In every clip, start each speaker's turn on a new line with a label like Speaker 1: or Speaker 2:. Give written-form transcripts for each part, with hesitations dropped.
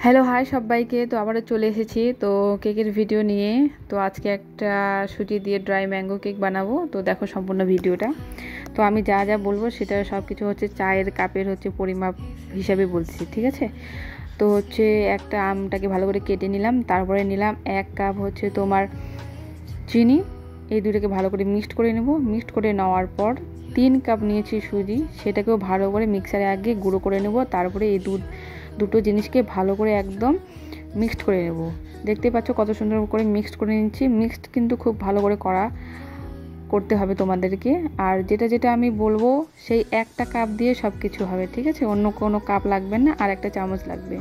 Speaker 1: Hello hi সবাইকে। তো আবারও চলে এসেছি তো কেকের ভিডিও নিয়ে। তো আজকে একটা সুজি দিয়ে ড্রাই ম্যাঙ্গো কেক বানাবো। তো দেখো সম্পূর্ণ ভিডিওটা। তো আমি যা যা বলবো সেটা সব কিছু হচ্ছে চায়ের কাপের পরিমাপ হিসাবে বলছি, ঠিক আছে। তো একটা আমটাকে ভালো করে কেটে নিলাম, তারপরে নিলাম 1 কাপ তোমার চিনি। এই দুটোকে ভালো করে মিক্সড করে নেব। মিক্সড করে নেওয়ার পর 3 কাপ নিয়েছি সুজি, সেটাকেও ভালো করে মিক্সারে আগে গুঁড়ো করে নেব। তারপরে এই দুটো জিনিসকে ভালো করে একদম মিক্সড করে নেব। দেখতে পাচ্ছ কত সুন্দর করে মিক্সড করে নিচ্ছি। মিক্সড কিন্তু খুব ভালো করে করতে হবে তোমাদেরকে। আর যেটা আমি বলবো সেই একটা কাপ দিয়ে সব কিছু হবে, ঠিক আছে। অন্য কোনো কাপ লাগবে না, আর একটা চামচ লাগবে।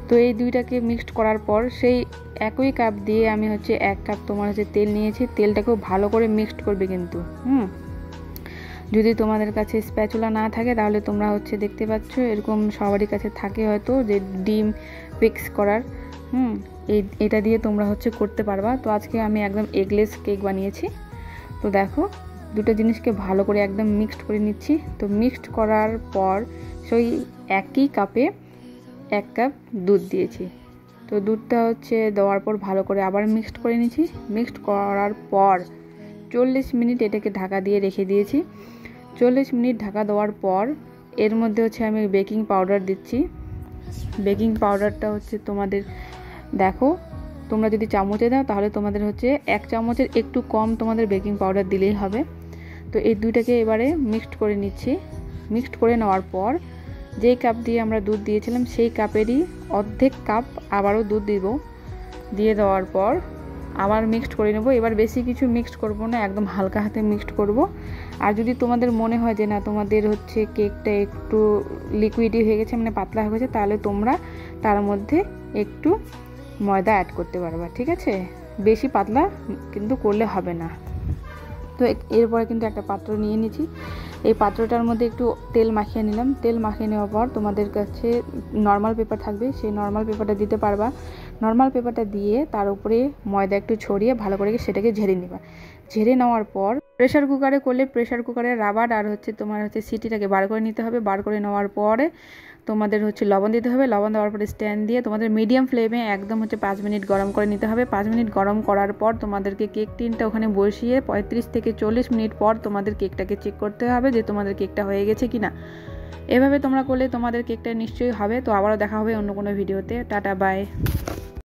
Speaker 1: তো এই দুইটাকে মিক্সড করার পর সেই একই কাপ দিয়ে আমি 1 কাপ তোমার তেল নিয়েছি। তেলটাকেও ভালো করে মিক্সড করবে কিন্তু। যদি তোমাদের কাছে স্প্যাচুলা না থাকে তাহলে তোমরা দেখতে পাচ্ছ এরকম সবারই কাছে থাকে হয়তো, যে ডিম মিক্স করার। এটা দিয়ে তোমরা করতে পারবা। তো আজকে আমি একদম এগলেস কেক বানিয়েছি। তো দেখো দুটো জিনিসকে ভালো করে একদম মিক্সড করে নিচ্ছি। তো মিক্সড করার পর সেই একই কাপে 1 কাপ দুধ দিয়েছি। তো দুধটা দেওয়ার পর ভালো করে আবার মিক্সড করে নিচ্ছি। মিক্সড করার পর 40 মিনিট এটাকে ঢাকা দিয়ে রেখে দিয়েছি। 40 মিনিট ঢাকা দেওয়ার পর এর মধ্যে আমি বেকিং পাউডার দিচ্ছি। বেকিং পাউডারটা তোমাদের দেখো, তোমরা যদি চামচে দাও তাহলে তোমাদের 1 চামচের একটু কম তোমাদের বেকিং পাউডার দিলেই হবে। তো এই দুইটাকে এবারে মিক্সড করে নিচ্ছি। মিক্সড করে নেওয়ার পর যেই কাপ দিয়ে আমরা দুধ দিয়েছিলাম সেই কাপেরই অর্ধেক কাপ আবারও দুধ দিয়ে দেওয়ার পর আবার মিক্সড করে নেব। এবার বেশি কিছু মিক্সড করব না, একদম হালকা হাতে মিক্সড করব। আর যদি তোমাদের মনে হয় যে না তোমাদের কেকটা একটু লিকুইডই হয়ে গেছে, মানে পাতলা হয়ে গেছে, তাহলে তোমরা তার মধ্যে একটু ময়দা অ্যাড করতে পারবা, ঠিক আছে। বেশি পাতলা কিন্তু করলে হবে না। তো এরপরে কিন্তু একটা পাত্র নিয়ে নিয়েছি। এই পাত্রটার মধ্যে একটু তেল মাখিয়ে নিলাম। তেল মাখিয়ে নেওয়ার পর তোমাদের কাছে নর্মাল পেপার থাকবে, সেই নর্মাল পেপারটা দিতে পারবা। নর্মাল পেপারটা দিয়ে তার উপরে ময়দা একটু ছড়িয়ে ভালো করে সেটাকে ঝেড়ে নেবা। ঝেড়ে নেওয়ার পর প্রেশার কুকারে করলে প্রেশার কুকারে রাবার আর তোমার সিটিটাকে বার করে নিতে হবে। বার করে নেওয়ার পরে তোমাদের লবণ দিতে হবে। লবণ দেওয়ার পরে স্ট্যান্ড দিয়ে তোমাদের মিডিয়াম ফ্লেমে একদম 5 মিনিট গরম করে নিতে হবে। 5 মিনিট গরম করার পর তোমাদেরকে কেক টিনটা ওখানে বসিয়ে 35 থেকে 40 মিনিট পর তোমাদের কেকটাকে চেক করতে হবে যে তোমাদের কেকটা হয়ে গেছে কিনা। এভাবে তোমরা করলে তোমাদের কেকটা নিশ্চয়ই হবে। তো আবারও দেখা হবে অন্য কোনো ভিডিওতে। Tata, by.